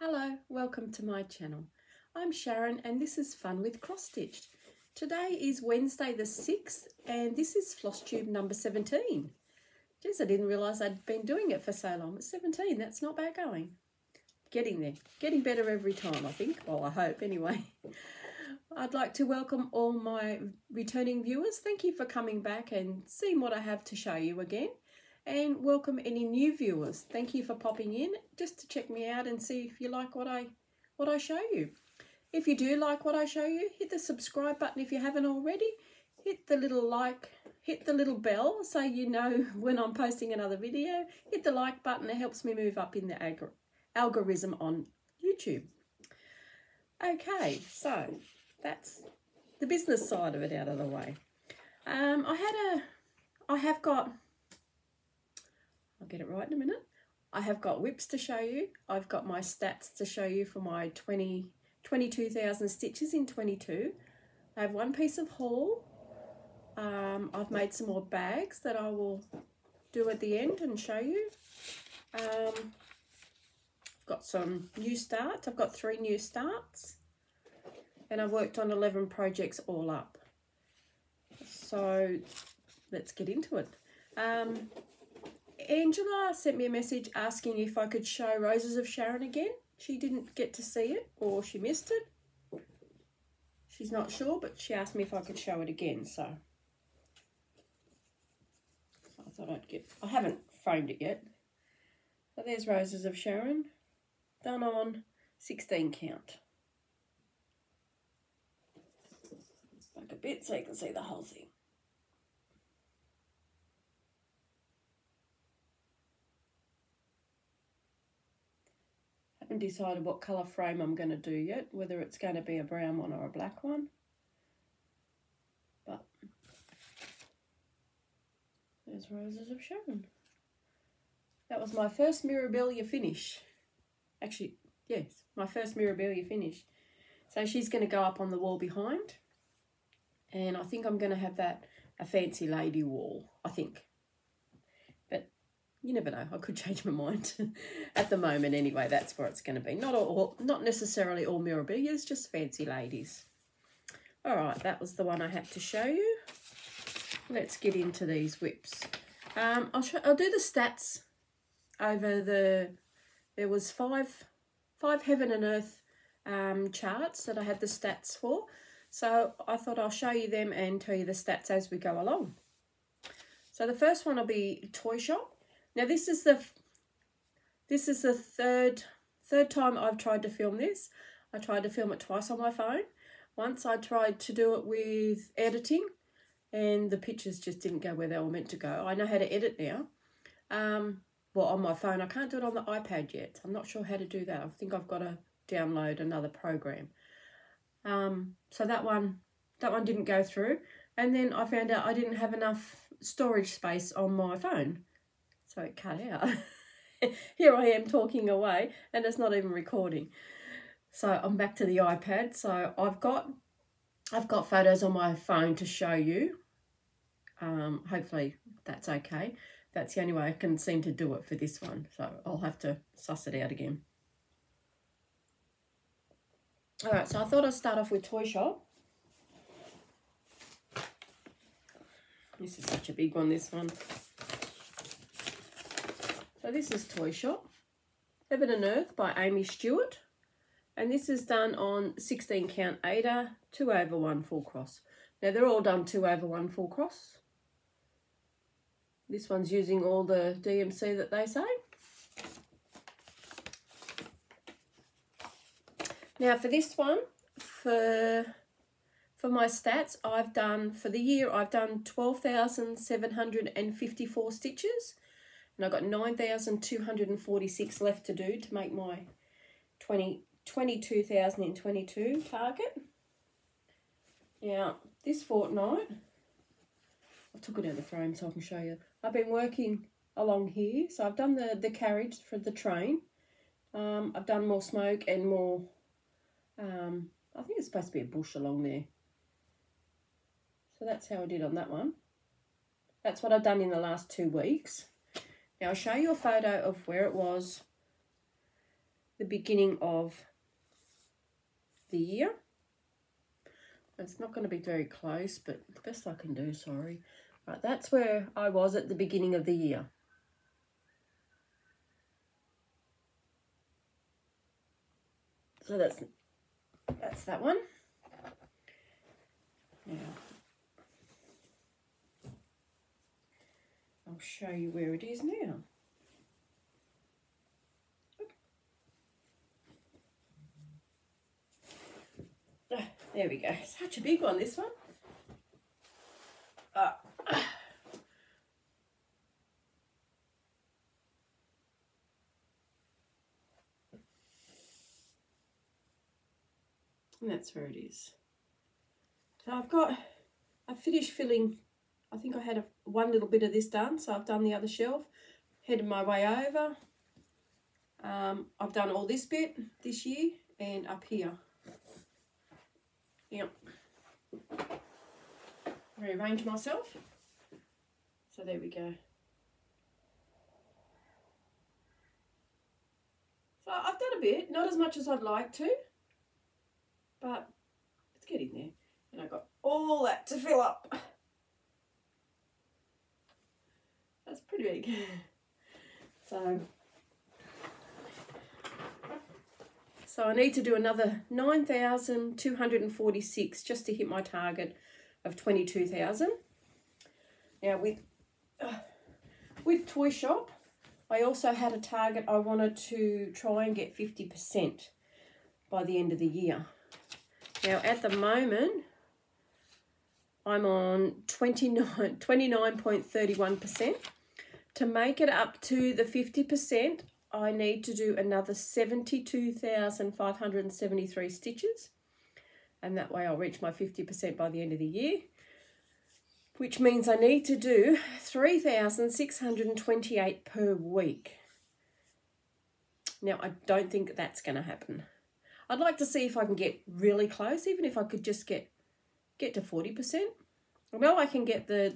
Hello, welcome to my channel. I'm Sharon and this is Fun with Cross Stitched. Today is Wednesday the 6th and this is Flosstube number 17. Jeez, I didn't realise I'd been doing it for so long. It's 17, that's not bad going. Getting there, getting better every time I think, well I hope anyway. I'd like to welcome all my returning viewers. Thank you for coming back and seeing what I have to show you again. And welcome any new viewers. Thank you for popping in just to check me out and see if you like what I show you. If you do like what I show you, hit the subscribe button if you haven't already. Hit the little like, hit the little bell so you know when I'm posting another video. Hit the like button, it helps me move up in the algorithm on YouTube. Okay, so that's the business side of it out of the way. I'll get it right in a minute. I have got whips to show you. I've got my stats to show you for my 22,000 stitches in 22. I have one piece of haul. I've made some more bags that I will do at the end and show you. I've got some new starts. I've got 3 new starts. And I've worked on 11 projects all up. So let's get into it. Angela sent me a message asking if I could show Roses of Sharon again. She didn't get to see it or she missed it. She's not sure, but she asked me if I could show it again. So I thought I haven't framed it yet. So there's Roses of Sharon, done on 16 count. Back a bit so you can see the whole thing. Haven't decided what colour frame I'm going to do yet, whether it's going to be a brown one or a black one. But there's Roses of Sharon. That was my first Mirabelia finish. Actually, yes, my first Mirabelia finish. So she's going to go up on the wall behind. And I think I'm going to have that a fancy lady wall, I think. But you never know, I could change my mind. At the moment anyway, that's where it's going to be. Not necessarily all Mirabelias, just fancy ladies. All right, that was the one I had to show you. Let's get into these whips. I'll do the stats over there was five heaven and earth charts that I had the stats for. So I thought I'll show you them and tell you the stats as we go along. So the first one will be Toy Shop. Now this is the third time I've tried to film this. I tried to film it twice on my phone. Once I tried to do it with editing and the pictures just didn't go where they were meant to go. I know how to edit now. Well, on my phone. I can't do it on the iPad yet. I'm not sure how to do that. I think I've got to download another program. So that one didn't go through. And then I found out I didn't have enough storage space on my phone. So it cut out. Here I am talking away and it's not even recording. So I'm back to the iPad. So I've got photos on my phone to show you. Hopefully that's okay. That's the only way I can seem to do it for this one. So I'll have to suss it out again. All right, so I thought I'd start off with Toy Shop. This is such a big one, this one. So this is Toy Shop, Heaven and Earth by Amy Stewart. And this is done on 16 count Ada, 2/1 full cross. Now they're all done 2/1 full cross. This one's using all the DMC that they say. Now for this one, for my stats, I've done, for the year, I've done 12,754 stitches. And I've got 9,246 left to do to make my 22,022 target. Now, this fortnight, I took it out of the frame so I can show you. I've been working along here. So I've done the carriage for the train. I've done more smoke and more, I think it's supposed to be a bush along there. So that's how I did on that one. That's what I've done in the last 2 weeks. Now I'll show you a photo of where it was the beginning of the year. It's not going to be very close, but the best I can do, sorry. Right, that's where I was at the beginning of the year. So that's that one. Now, I'll show you where it is now. There we go. Such a big one, this one. And that's where it is. So I've finished filling, I think I had one little bit of this done, so I've done the other shelf, headed my way over. I've done all this bit this year and up here. Yep. Rearrange myself. So there we go. So I've done a bit, not as much as I'd like to, but it's getting there. And I've got all that to fill up. That's pretty big. So I need to do another 9,246 just to hit my target of 22,000. Now with Toy Shop, I also had a target. I wanted to try and get 50% by the end of the year. Now at the moment, I'm on 29.31%. To make it up to the 50%, I need to do another 72,573 stitches. And that way I'll reach my 50% by the end of the year. Which means I need to do 3,628 per week. Now, I don't think that's going to happen. I'd like to see if I can get really close, even if I could just get to 40%. I know I can get the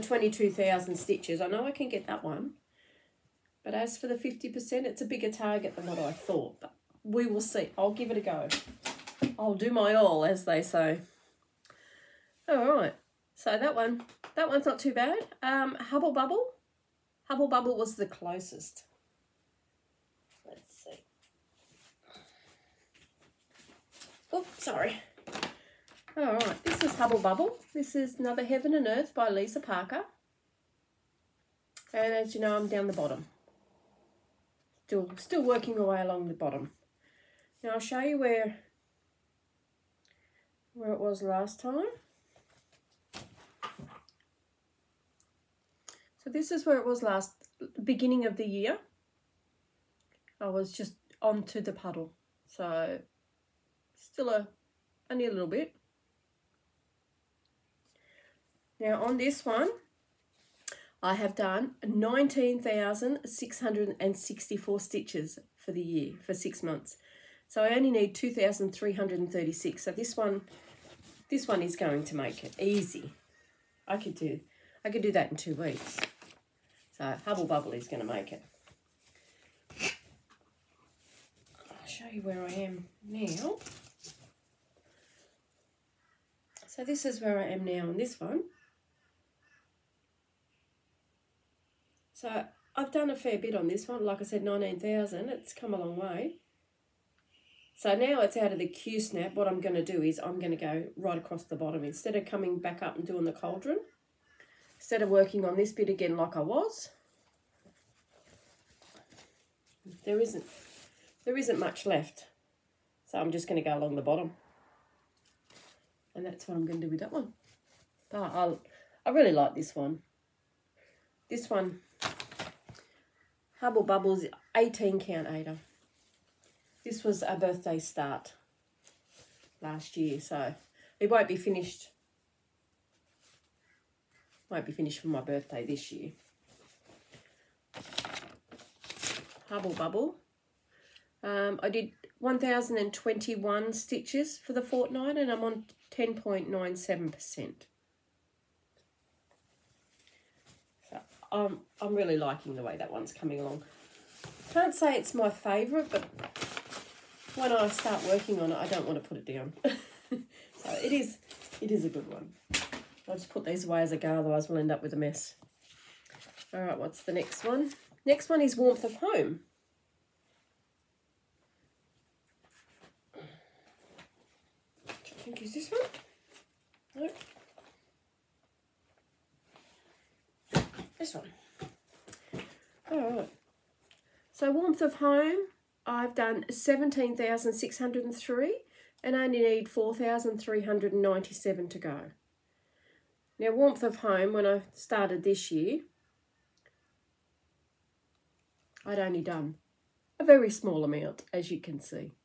22,000 stitches. I know I can get that one. But as for the 50%, it's a bigger target than what I thought. But we will see. I'll give it a go. I'll do my all, as they say. All right. So that one's not too bad. Hubble Bubble. Hubble Bubble was the closest. Let's see. Oh, sorry. All right. This is Hubble Bubble. This is another Heaven and Earth by Lisa Parker. And as you know, I'm down the bottom. Still working my way along the bottom. Now I'll show you where it was last time. So this is where it was beginning of the year. I was just onto the puddle. So still only a little bit. Now on this one, I have done 19,664 stitches for the year, for 6 months. So I only need 2,336. So this one is going to make it easy. I could do that in 2 weeks. So Hubble Bubble is going to make it. I'll show you where I am now. So this is where I am now on this one. So I've done a fair bit on this one. Like I said, 19,000. It's come a long way. So now it's out of the Q-snap. What I'm going to do is I'm going to go right across the bottom. Instead of coming back up and doing the cauldron, instead of working on this bit again like I was, there isn't much left. So I'm just going to go along the bottom. And that's what I'm going to do with that one. But I really like this one. This one, Hubble Bubble's 18 count aider. This was a birthday start last year, so it won't be finished. Won't be finished for my birthday this year. Hubble Bubble. I did 1,021 stitches for the fortnight, and I'm on 10.97%. I'm really liking the way that one's coming along. Can't say it's my favourite, but when I start working on it, I don't want to put it down. So it is a good one. I'll just put these away as I go, otherwise we'll end up with a mess. All right, what's the next one? Next one is Warmth of Home. Which I think is this one. No. This one. All right. So Warmth of Home, I've done 17,603 and only need 4,397 to go. Now Warmth of Home, when I started this year, I'd only done a very small amount, as you can see.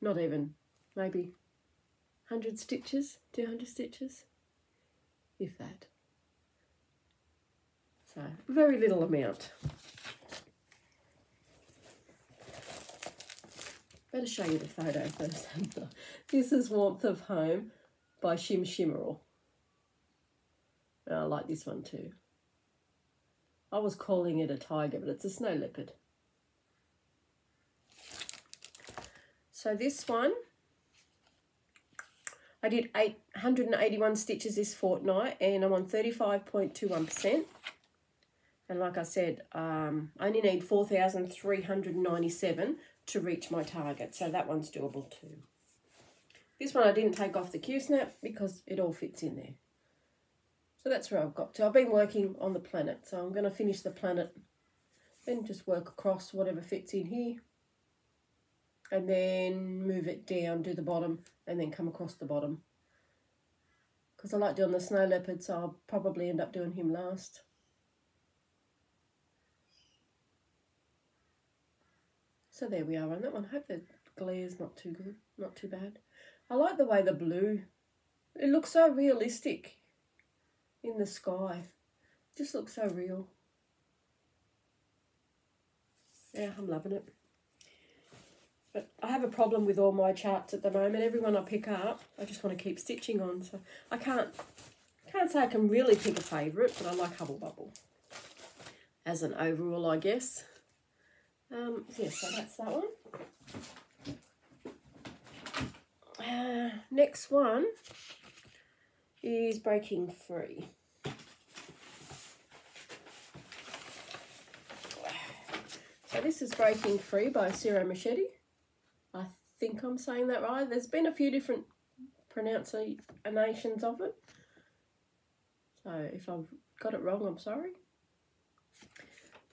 Not even, maybe 100 stitches, 200 stitches, if that. So, very little amount. Better show you the photo first. This is Warmth of Home by Shim Shimmerl. I like this one too. I was calling it a tiger, but it's a snow leopard. So this one, I did 881 stitches this fortnight and I'm on 35.21%. And like I said, I only need 4,397 to reach my target. So that one's doable too. This one I didn't take off the Q-snap because it all fits in there. So that's where I've got to. I've been working on the planet. So I'm going to finish the planet. Then just work across whatever fits in here. And then move it down, do the bottom, and then come across the bottom. Because I like doing the snow leopard, so I'll probably end up doing him last. So there we are on that one. I hope the glare's not too good, not too bad. I like the way the blue, it looks so realistic in the sky. It just looks so real. Yeah, I'm loving it. But I have a problem with all my charts at the moment. Every one I pick up, I just want to keep stitching on. So I can't say I can really pick a favourite, but I like Hubble Bubble as an overall, I guess. Yeah, so that's that one. Next one is Breaking Free. So this is Breaking Free by Zero Machete. I think I'm saying that right. There's been a few different pronunciations of it. So if I've got it wrong, I'm sorry.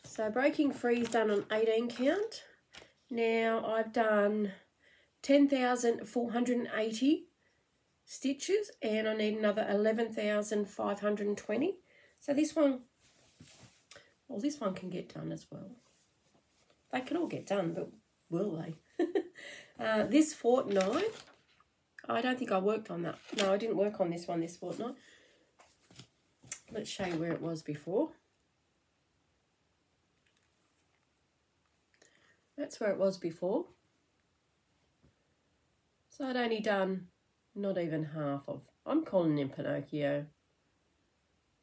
So Breaking Free is done on 18 count. Now I've done 10,480 stitches and I need another 11,520. So this one, well, this one can get done as well. They can all get done, but will they? This fortnight, I don't think I worked on that. No, I didn't work on this one this fortnight. Let's show you where it was before. That's where it was before. So I'd only done not even half of, I'm calling him Pinocchio.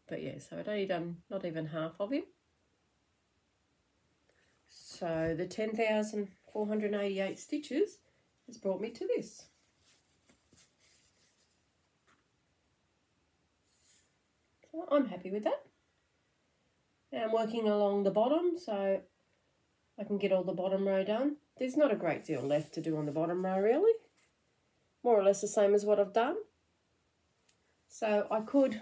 But yeah, so I'd only done not even half of him. So the 10,488 stitches has brought me to this. So I'm happy with that. Now I'm working along the bottom, so I can get all the bottom row done. There's not a great deal left to do on the bottom row, really. More or less the same as what I've done. So I could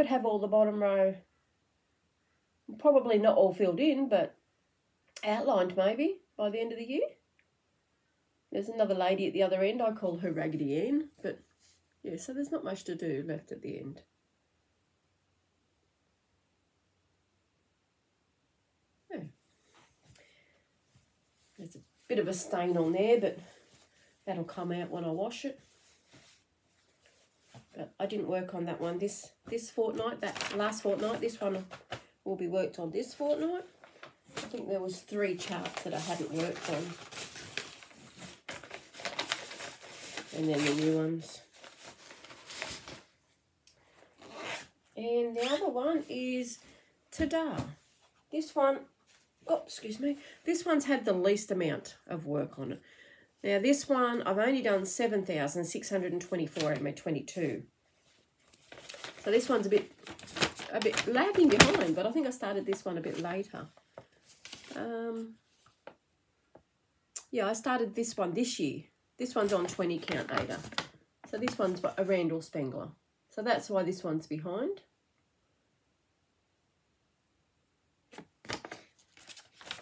have all the bottom row, probably not all filled in, but outlined maybe by the end of the year. There's another lady at the other end. I call her Raggedy Ann, but yeah, so there's not much to do left at the end. Yeah. There's a bit of a stain on there, but that'll come out when I wash it. But I didn't work on that one this fortnight, that last fortnight. This one will be worked on this fortnight. I think there was 3 charts that I hadn't worked on. And then the new ones. And the other one is Ta-da. This one, oh, excuse me, this one's had the least amount of work on it. Now this one, I've only done 7,624 out of my 22. So this one's a bit lagging behind, but I think I started this one a bit later. Yeah, I started this one this year. This one's on 20 count Ada. So this one's a Randall Spangler. So that's why this one's behind.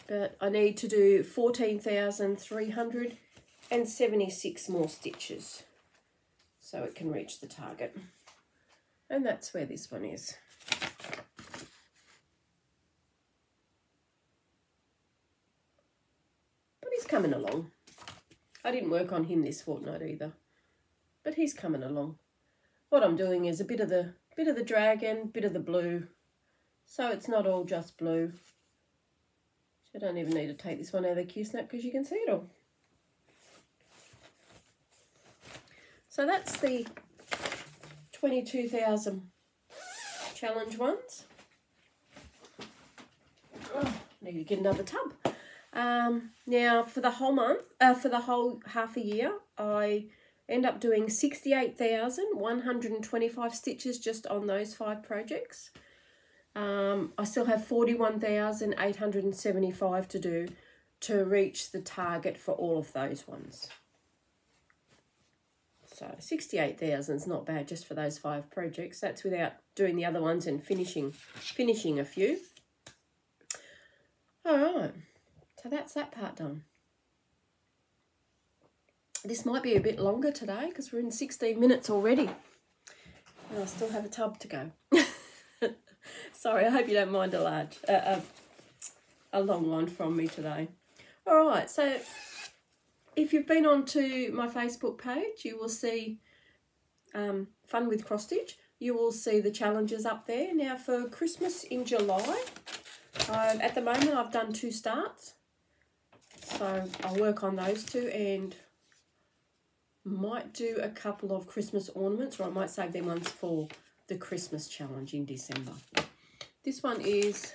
But I need to do 14,376 more stitches so it can reach the target. And that's where this one is. But he's coming along. I didn't work on him this fortnight either, but he's coming along. What I'm doing is a bit of the dragon, bit of the blue, so it's not all just blue. I don't even need to take this one out of the Q-snap because you can see it all. So that's the 22,000 challenge ones. Oh, need to get another tub. Now for the whole month, for the whole half a year, I end up doing 68,125 stitches just on those 5 projects. I still have 41,875 to do to reach the target for all of those ones. So 68,000 is not bad just for those 5 projects. That's without doing the other ones and finishing a few. All right, so that's that part done. This might be a bit longer today because we're in 16 minutes already. And I still have a tub to go. Sorry, I hope you don't mind a long one from me today. All right, so if you've been onto my Facebook page, you will see Fun with Cross Stitch. You will see the challenges up there. Now for Christmas in July, at the moment I've done 2 starts. So I'll work on those 2 and might do a couple of Christmas ornaments, or I might save them ones for the Christmas challenge in December. This one is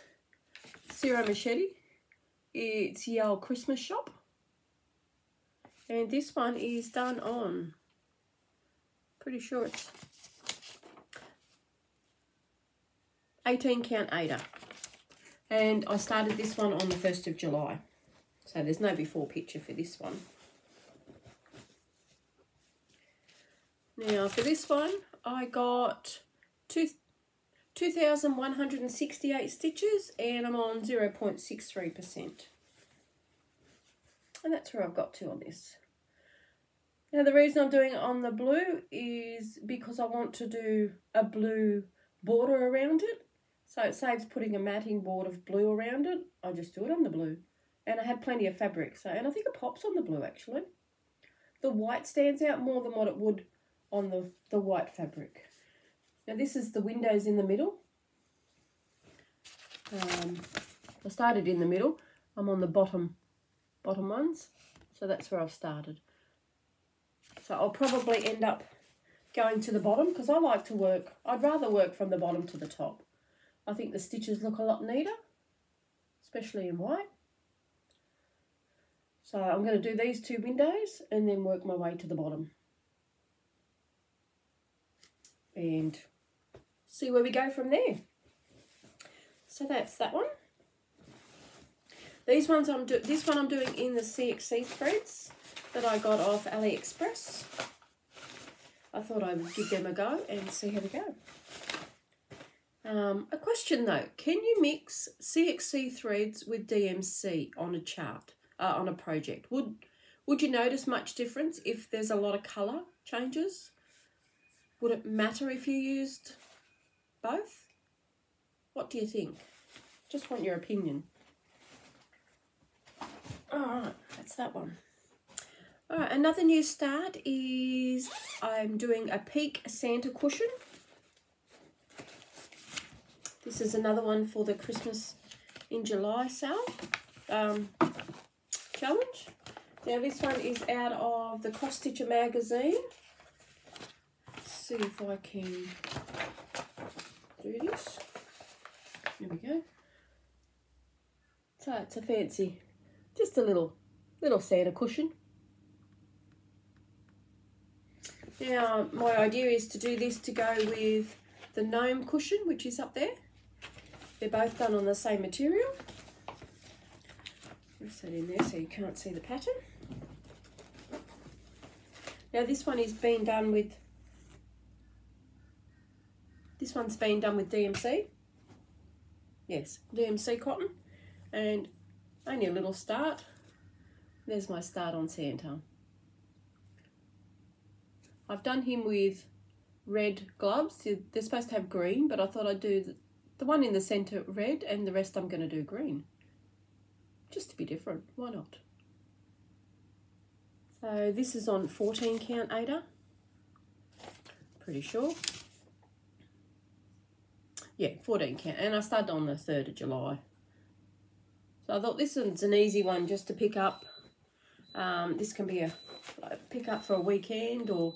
Zero Machete. It's the old Christmas shop. And this one is done on, pretty sure it's 18 count Ada. And I started this one on the 1st of July. So there's no before picture for this one. Now for this one, I got 2,168 stitches and I'm on 0.63%. And that's where I've got to on this. Now the reason I'm doing it on the blue is because I want to do a blue border around it. So it saves putting a matting board of blue around it. I just do it on the blue. And I had plenty of fabric, so, and I think it pops on the blue actually. The white stands out more than what it would on the white fabric. Now this is the windows in the middle. I started in the middle. I'm on the bottom ones, so that's where I've started. So I'll probably end up going to the bottom because I like to work, I'd rather work from the bottom to the top. I think the stitches look a lot neater, especially in white. So I'm going to do these 2 windows and then work my way to the bottom. And see where we go from there. So that's that one. These ones this one I'm doing in the CXC threads that I got off AliExpress. I thought I would give them a go and see how they go. A question though, can you mix CXC threads with DMC on a chart, on a project? Would you notice much difference if there's a lot of colour changes? Would it matter if you used both? What do you think? Just want your opinion. Alright, that's that one. Alright, another new start is I'm doing a Peak Santa cushion. This is another one for the Christmas in July sale challenge. Now this one is out of the Cross Stitcher magazine. Let's see if I can do this. There we go. So it's a fancy, just a little Santa cushion. Now my idea is to do this to go with the gnome cushion, which is up there. They're both done on the same material. Press that in there so you can't see the pattern. Now this one is being done with, this one's been done with DMC. Yes, DMC cotton, and only a little start. There's my start on Santa. I've done him with red gloves. They're supposed to have green, but I thought I'd do the one in the centre red and the rest I'm going to do green. Just to be different, why not? So this is on 14 count Ada. Pretty sure. Yeah, 14 count, and I started on the 3rd of July. So I thought this one's an easy one just to pick up. This can be a pick up for a weekend or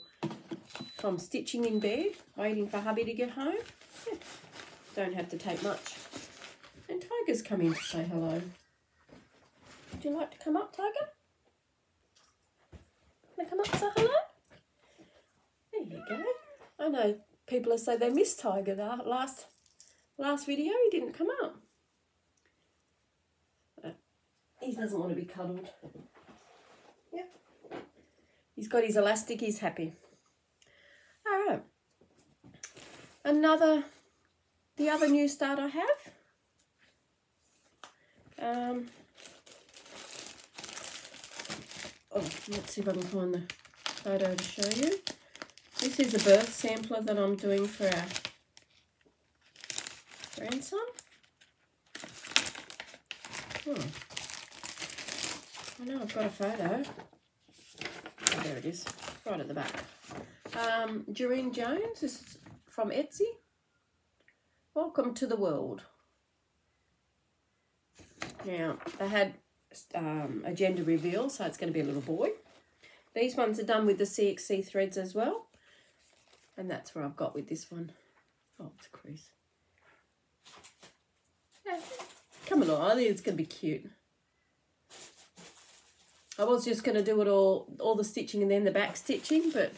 from stitching in bed, waiting for hubby to get home. Yeah, don't have to take much. And Tiger's come in to say hello. Would you like to come up, Tiger? Want to come up and say hello? There you go. I know people say they miss Tiger. The last video he didn't come up. He doesn't want to be cuddled. Yep. He's got his elastic, he's happy. Alright. The other new start I have. Let's see if I can find the photo to show you. This is a birth sampler that I'm doing for our grandson. I know I've got a photo. Oh, there it is, right at the back. Doreen Jones, this is from Etsy. Welcome to the world. Now, they had a gender reveal, so it's going to be a little boy. These ones are done with the CXC threads as well. And that's where I've got with this one. Oh, it's a crease. Yeah. Come along, I think it's going to be cute. I was just going to do it all the stitching and then the back stitching, but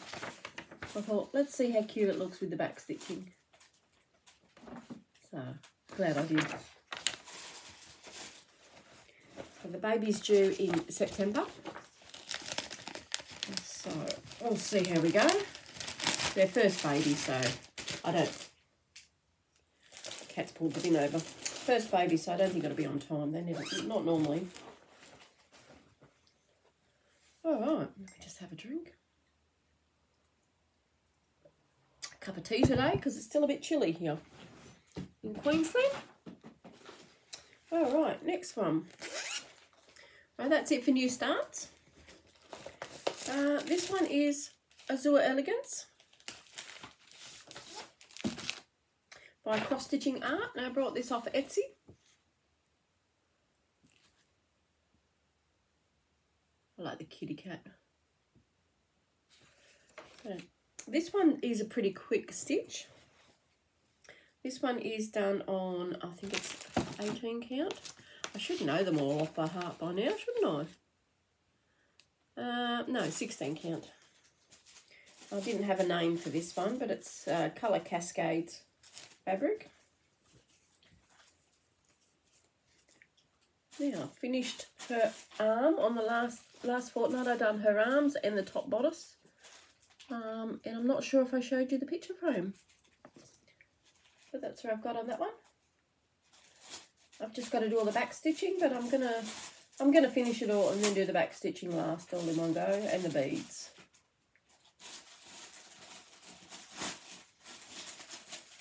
I thought, let's see how cute it looks with the back stitching. So, glad I did. So the baby's due in September. So, we'll see how we go. Their first baby, so I don't... Cat's pulled the bin over. First baby, so I don't think it'll be on time. They never, not normally. All right, let me just have a drink. A cup of tea today because it's still a bit chilly here in Queensland. All right, next one. Well, that's it for new starts. This one is Azure Elegance by Cross Stitching Art. And I brought this off Etsy. I like the kitty cat. This one is a pretty quick stitch. This one is done on, I think it's 18 count. I should know them all off by heart by now, shouldn't I? No, 16 count. I didn't have a name for this one, but it's Colour Cascades fabric. Now, finished her arm on the last fortnight. I done her arms and the top bodice. And I'm not sure if I showed you the picture frame. But that's where I've got on that one. I've just got to do all the back stitching, but I'm gonna finish it all and then do the back stitching last, all in one go, and the beads.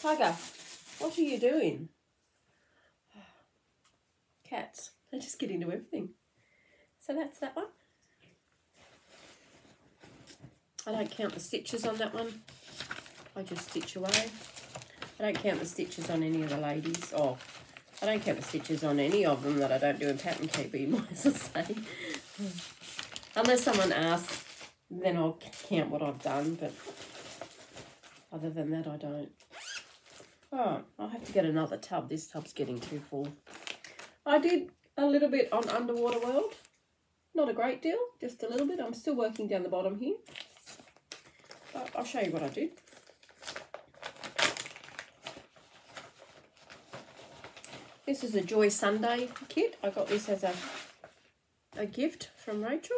Tiger, what are you doing? Cats, they just get into everything. So that's that one. I don't count the stitches on that one. I just stitch away. I don't count the stitches on any of the ladies. Oh, I don't count the stitches on any of them that I don't do in pattern keeping, might as well say. Unless someone asks, then I'll count what I've done, but other than that, I don't. Oh, I'll have to get another tub. This tub's getting too full. I did a little bit on Underwater World. Not a great deal, just a little bit. I'm still working down the bottom here. But I'll show you what I did. This is a Joy Sunday kit. I got this as a gift from Rachel.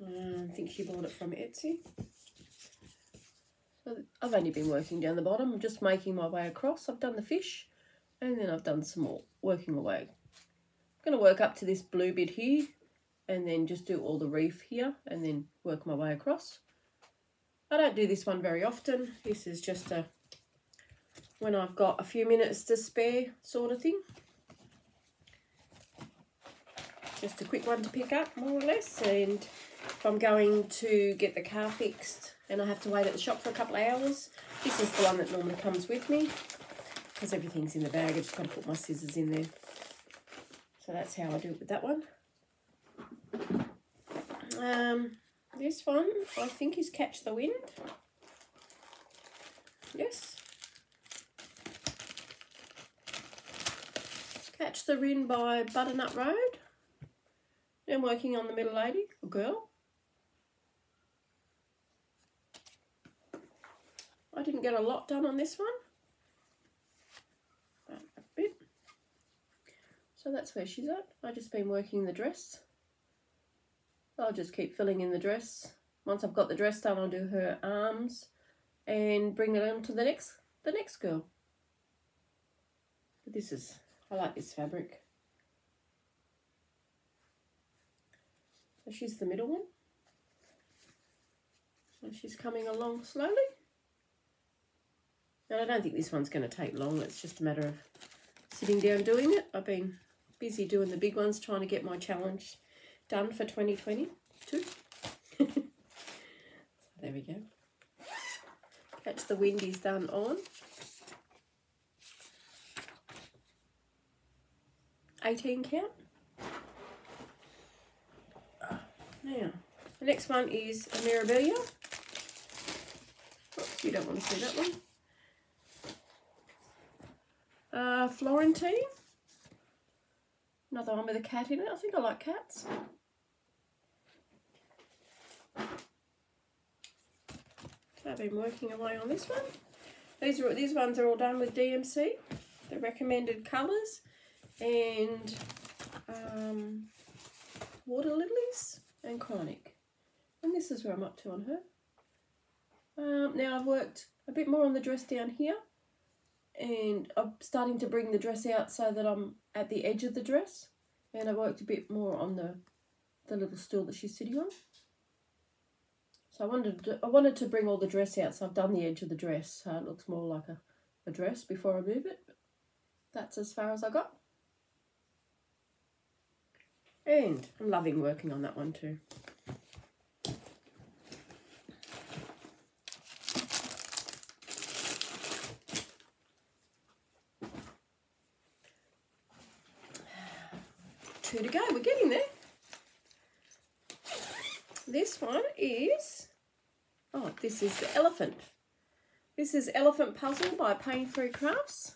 I think she bought it from Etsy. So I've only been working down the bottom. I'm just making my way across. I've done the fish and then I've done some more working away. I'm going to work up to this blue bit here and then just do all the reef here and then work my way across. I don't do this one very often. This is just when I've got a few minutes to spare sort of thing. Just a quick one to pick up, more or less. And if I'm going to get the car fixed and I have to wait at the shop for a couple of hours, this is the one that normally comes with me because everything's in the bag. I just got to put my scissors in there. So that's how I do it with that one. This one I think is Catch the Wind. Yes. Catch the Wind by Butternut Road. I'm working on the middle lady, or girl. I didn't get a lot done on this one. But a bit. So that's where she's at. I've just been working the dress. I'll just keep filling in the dress. Once I've got the dress done, I'll do her arms and bring it on to the next girl. But I like this fabric. So she's the middle one. So she's coming along slowly. And I don't think this one's going to take long. It's just a matter of sitting down doing it. I've been busy doing the big ones, trying to get my challenge done for 2022. So there we go. Catch the Wind is done on 18 count. Now, the next one is a Mirabelia. Oops, you don't want to see that one. Florentine. Another one with a cat in it. I think I like cats. So I've been working away on this one. These ones are all done with DMC. The recommended colours and water lilies and chronic. And this is where I'm up to on her. Now I've worked a bit more on the dress down here. And I'm starting to bring the dress out so that I'm at the edge of the dress. And I worked a bit more on the little stool that she's sitting on. So I wanted to bring all the dress out, so I've done the edge of the dress so it looks more like a dress before I move it. But that's as far as I got. And I'm loving working on that one too. Two to go, we're getting there. This one is, this is the elephant. This is Elephant Puzzle by Pain Free Crafts.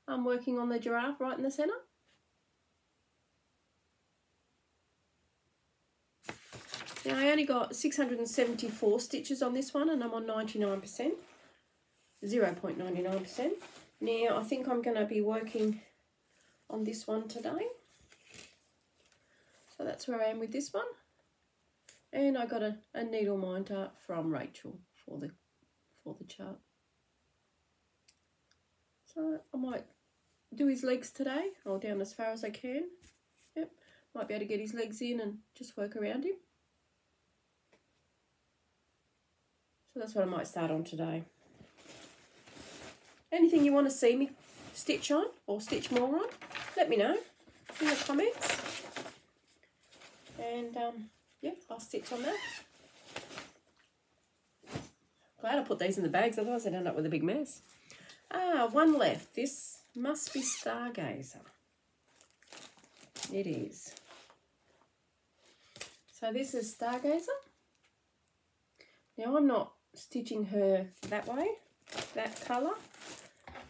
I'm working on the giraffe right in the centre. Now I only got 674 stitches on this one and I'm on 99%, 0.99%. Now I think I'm going to be working on this one today. So that's where I am with this one. And I got a needle minder from Rachel for the chart. So I might do his legs today. I'll down as far as I can. Yep. Might be able to get his legs in and just work around him. So that's what I might start on today. Anything you want to see me stitch on or stitch more on, let me know in the comments. And yeah, I'll stitch on that. Glad I put these in the bags, otherwise I'd end up with a big mess. One left. This must be Stargazer. It is. So this is Stargazer. Now I'm not stitching her that way, that colour.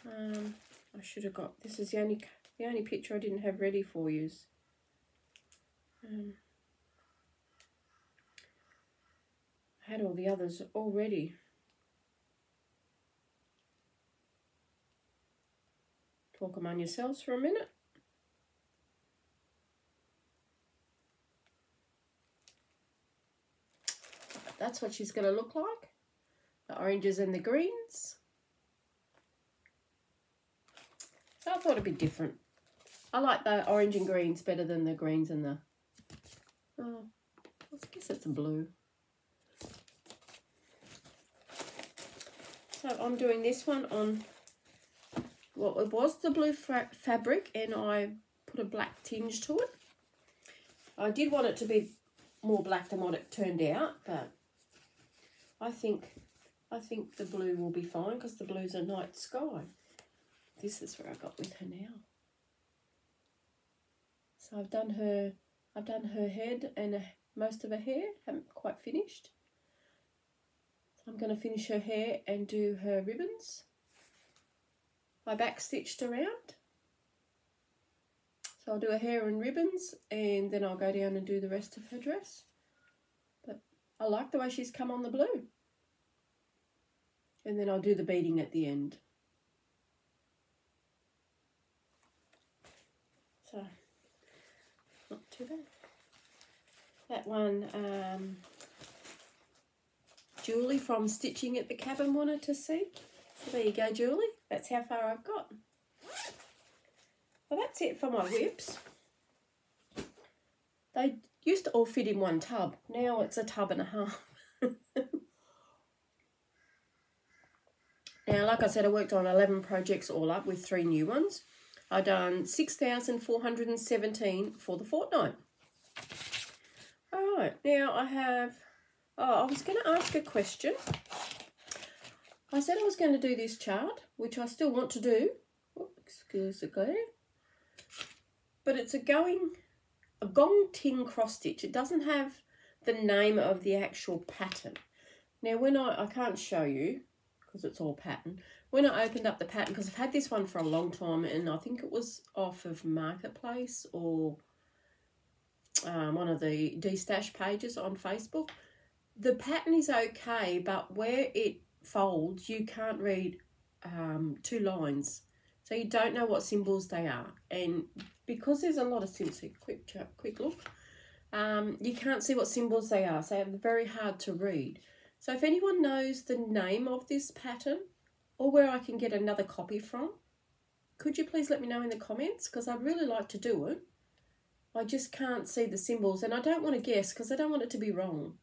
I should have got, this is the only picture I didn't have ready for you. I had all the others already. Talk among yourselves for a minute. That's what she's going to look like. The oranges and the greens. So I thought it'd be different. I like the orange and greens better than the greens and the... Oh, I guess it's a blue. So I'm doing this one on... Well, it was the blue fabric and I put a black tinge to it. I did want it to be more black than what it turned out, but I think the blue will be fine because the blue's a night sky. This is where I got with her now. So I've done her head and most of her hair. Haven't quite finished. So I'm going to finish her hair and do her ribbons. I back stitched around. So I'll do her hair and ribbons and then I'll go down and do the rest of her dress. But I like the way she's come on the blue. And then I'll do the beading at the end. So, not too bad. That one, Julie from Stitching at the Cabin wanted to see. So there you go, Julie. That's how far I've got. Well, that's it for my whips. They used to all fit in one tub. Now it's a tub and a half. Now, like I said, I worked on 11 projects all up with 3 new ones. I done 6,417 for the fortnight. All right, now I have... Oh, I was going to ask a question. I said I was going to do this chart, which I still want to do. Oh, excuse the glare. But it's a Gong Ting cross stitch. It doesn't have the name of the actual pattern. Now, when I can't show you because it's all pattern. When I opened up the pattern, because I've had this one for a long time, and I think it was off of Marketplace or one of the D-Stash pages on Facebook. The pattern is okay, but where it folds, you can't read 2 lines. So you don't know what symbols they are. And because there's a lot of symbols, quick look, you can't see what symbols they are. So they're very hard to read. So if anyone knows the name of this pattern or where I can get another copy from, could you please let me know in the comments? Because I'd really like to do it. I just can't see the symbols, and I don't want to guess because I don't want it to be wrong.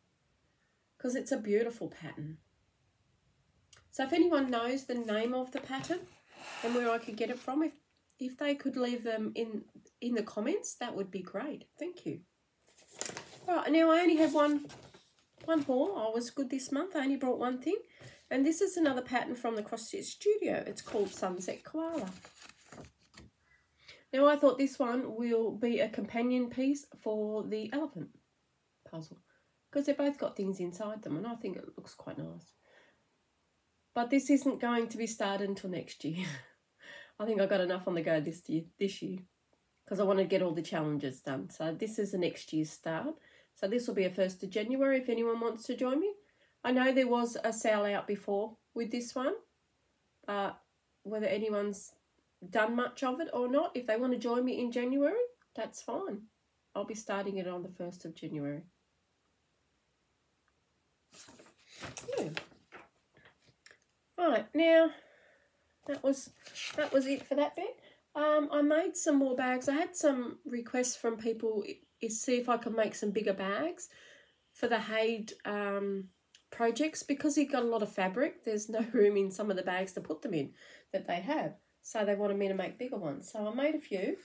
Because it's a beautiful pattern. So if anyone knows the name of the pattern and where I could get it from, if they could leave them in the comments, that would be great. Thank you. Right, now I only have one haul. I was good this month. I only brought one thing. And this is another pattern from the Cross Stitch Studio. It's called Sunset Koala. Now I thought this one will be a companion piece for the elephant puzzle, because they've both got things inside them, and I think it looks quite nice. But this isn't going to be started until next year. I think I got enough on the go this year, because I want to get all the challenges done. So this is the next year's start. So this will be a 1st of January if anyone wants to join me. I know there was a sale out before with this one, but whether anyone's done much of it or not, if they want to join me in January, that's fine. I'll be starting it on the 1st of January. Yeah. Right, now that was it for that bit. I made some more bags. I had some requests from people to see if I could make some bigger bags for the Haid projects, because you've got a lot of fabric. There's no room in some of the bags to put them in that they have. So they wanted me to make bigger ones. So I made a few.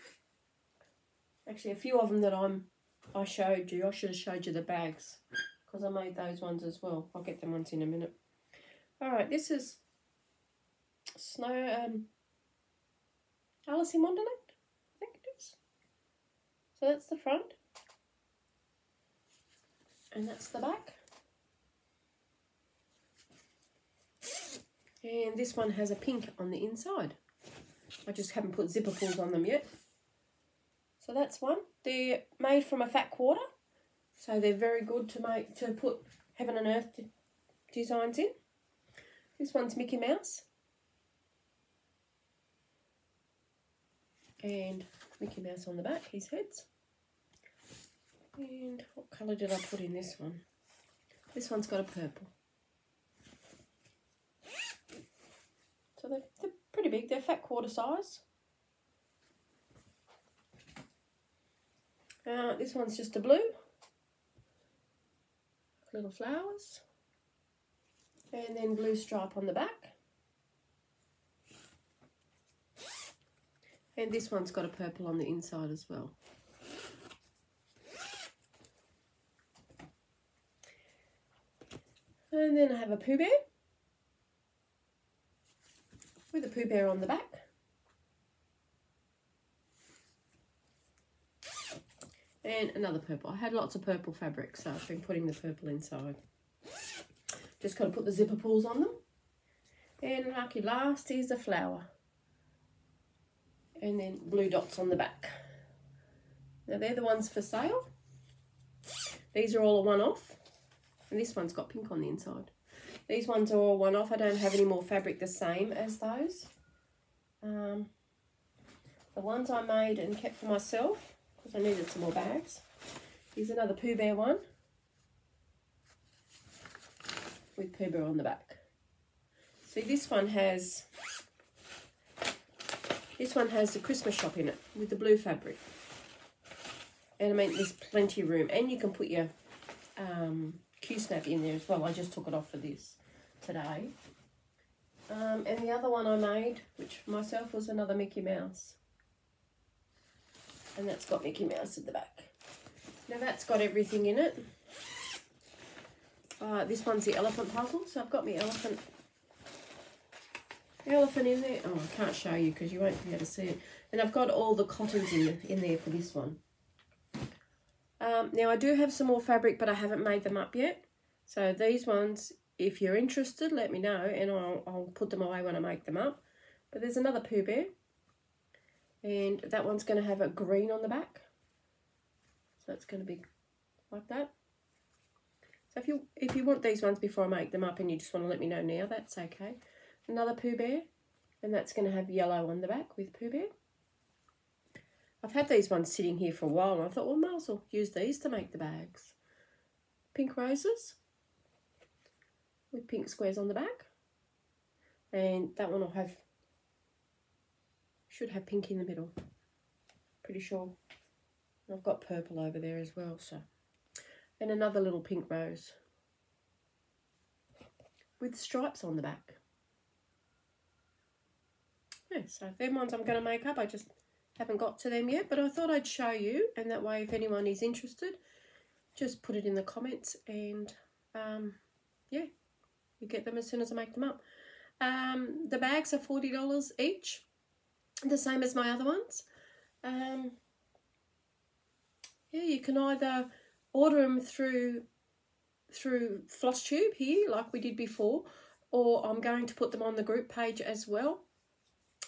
Actually, a few of them that I showed you. I should have showed you the bags, because I made those ones as well. I'll get them ones in a minute. All right, this is Alice in Wonderland, I think it is. So that's the front. And that's the back. And this one has a pink on the inside. I just haven't put zipper pulls on them yet. So that's one. They're made from a fat quarter, so they're very good to put heaven and earth designs in. This one's Mickey Mouse. And Mickey Mouse on the back, his heads. And what colour did I put in this one? This one's got a purple. So they're pretty big. They're fat quarter size. This one's just a blue. Little flowers. And then blue stripe on the back. And this one's got a purple on the inside as well. And then I have a Pooh Bear with a Pooh Bear on the back. And another purple. I had lots of purple fabric, so I've been putting the purple inside. Just got to put the zipper pulls on them. And lucky last is the flower. And then blue dots on the back. Now they're the ones for sale. These are all a one-off. And this one's got pink on the inside. These ones are all one-off. I don't have any more fabric the same as those. The ones I made and kept for myself, because I needed some more bags. Here's another Pooh Bear one. With Pooh Bear on the back. See, this one has the Christmas shop in it with the blue fabric. And I mean, there's plenty of room. And you can put your Q-snap in there as well. I just took it off for this today. And the other one I made, which myself, was another Mickey Mouse. And that's got Mickey Mouse at the back. Now that's got everything in it. This one's the elephant puzzle. So I've got my elephant in there. Oh, I can't show you because you won't be able to see it. And I've got all the cottons in there for this one. Now I do have some more fabric, but I haven't made them up yet. So these ones, if you're interested, let me know and I'll put them away when I make them up. But there's another Pooh Bear. And that one's going to have a green on the back. So it's going to be like that. So if you want these ones before I make them up and you just want to let me know now, that's okay. Another Pooh Bear. And that's going to have yellow on the back with Pooh Bear. I've had these ones sitting here for a while and I thought, well, might as well use these to make the bags. Pink roses with pink squares on the back. And that one should have pink in the middle. Pretty sure. I've got purple over there as well. So, and another little pink rose with stripes on the back. Yeah, so them ones I'm going to make up. I just haven't got to them yet, but I thought I'd show you, and that way if anyone is interested, just put it in the comments and yeah, you get them as soon as I make them up. The bags are $40 each, the same as my other ones. Yeah, you can either order them through Flosstube here like we did before, or I'm going to put them on the group page as well.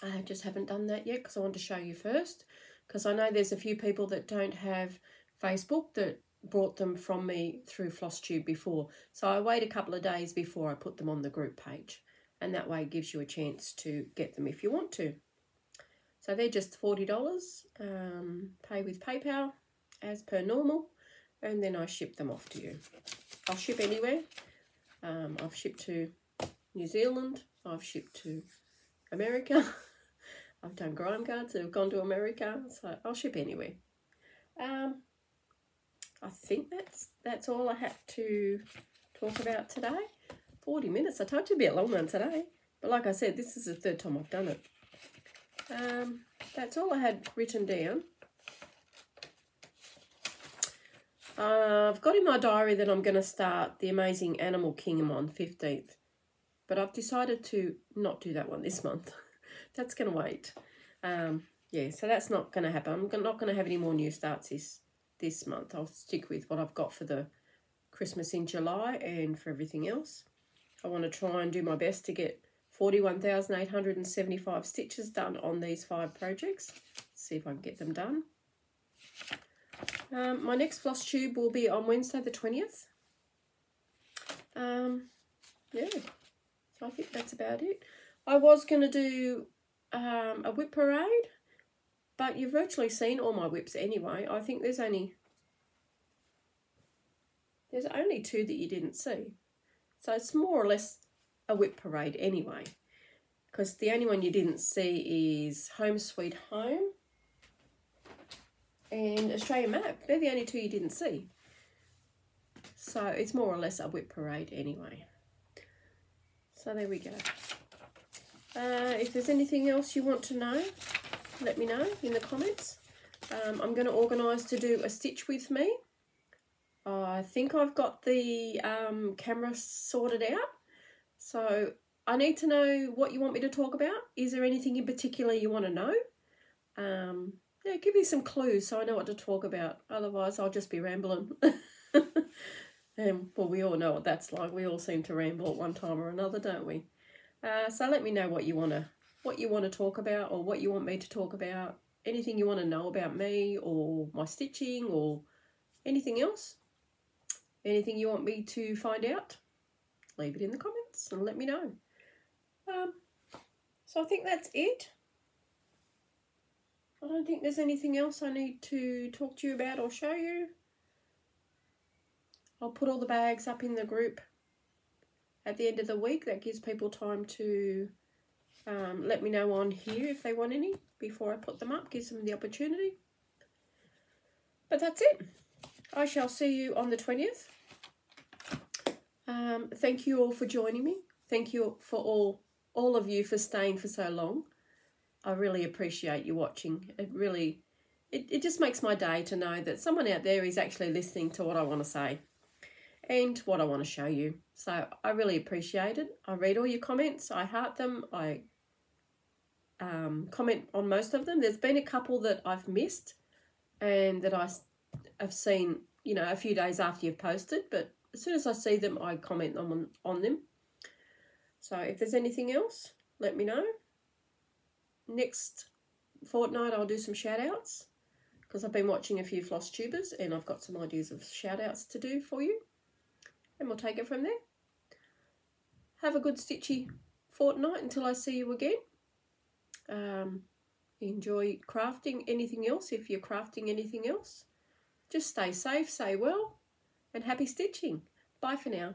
I just haven't done that yet because I want to show you first, because I know there's a few people that don't have Facebook that brought them from me through Flosstube before. So I wait a couple of days before I put them on the group page, and that way it gives you a chance to get them if you want to. So they're just $40, pay with PayPal as per normal, and then I ship them off to you. I'll ship anywhere. I've shipped to New Zealand, I've shipped to America. I've done grime cards that have gone to America, so I'll ship anywhere. I think that's all I have to talk about today. 40 minutes. I told you it'd be a long one today, but like I said, this is the third time I've done it. That's all I had written down. I've got in my diary that I'm going to start The Amazing Animal Kingdom on 15th, but I've decided to not do that one this month. That's going to wait. Yeah, so that's not going to happen. I'm not going to have any more new starts this month. I'll stick with what I've got for the Christmas in July and for everything else. I want to try and do my best to get 41,875 stitches done on these 5 projects. See if I can get them done. My next floss tube will be on Wednesday the 20th. Yeah, so I think that's about it. I was going to do a whip parade, but you've virtually seen all my whips anyway. I think there's only 2 that you didn't see. So it's more or less a whip parade anyway, because the only one you didn't see is Home Sweet Home and Australian Map. They're the only 2 you didn't see. So it's more or less a whip parade anyway. So there we go. If there's anything else you want to know, let me know in the comments. I'm going to organise to do a stitch with me. I think I've got the camera sorted out. So I need to know what you want me to talk about. Is there anything in particular you want to know? Yeah, give me some clues so I know what to talk about. Otherwise, I'll just be rambling. Well, we all know what that's like. We all seem to ramble at one time or another, don't we? So let me know what you want to talk about, or what you want me to talk about. Anything you want to know about me or my stitching or anything else. Anything you want me to find out, leave it in the comments and let me know. So I think that's it. I don't think there's anything else I need to talk to you about or show you. I'll put all the bags up in the group at the end of the week. That gives people time to let me know on here if they want any before I put them up. Gives them the opportunity. But that's it. I shall see you on the 20th. Thank you all for joining me. Thank you for all of you for staying for so long. I really appreciate you watching. It just makes my day to know that someone out there is actually listening to what I want to say and what I want to show you. So I really appreciate it. I read all your comments. I heart them. I comment on most of them. There's been a couple that I've missed and that I've seen, you know, a few days after you've posted, but as soon as I see them, I comment on them. So if there's anything else, let me know. Next fortnight, I'll do some shout-outs because I've been watching a few floss tubers and I've got some ideas of shout-outs to do for you. And we'll take it from there. Have a good stitchy fortnight until I see you again. Enjoy crafting anything else if you're crafting anything else. Just stay safe, stay well, and happy stitching. Bye for now.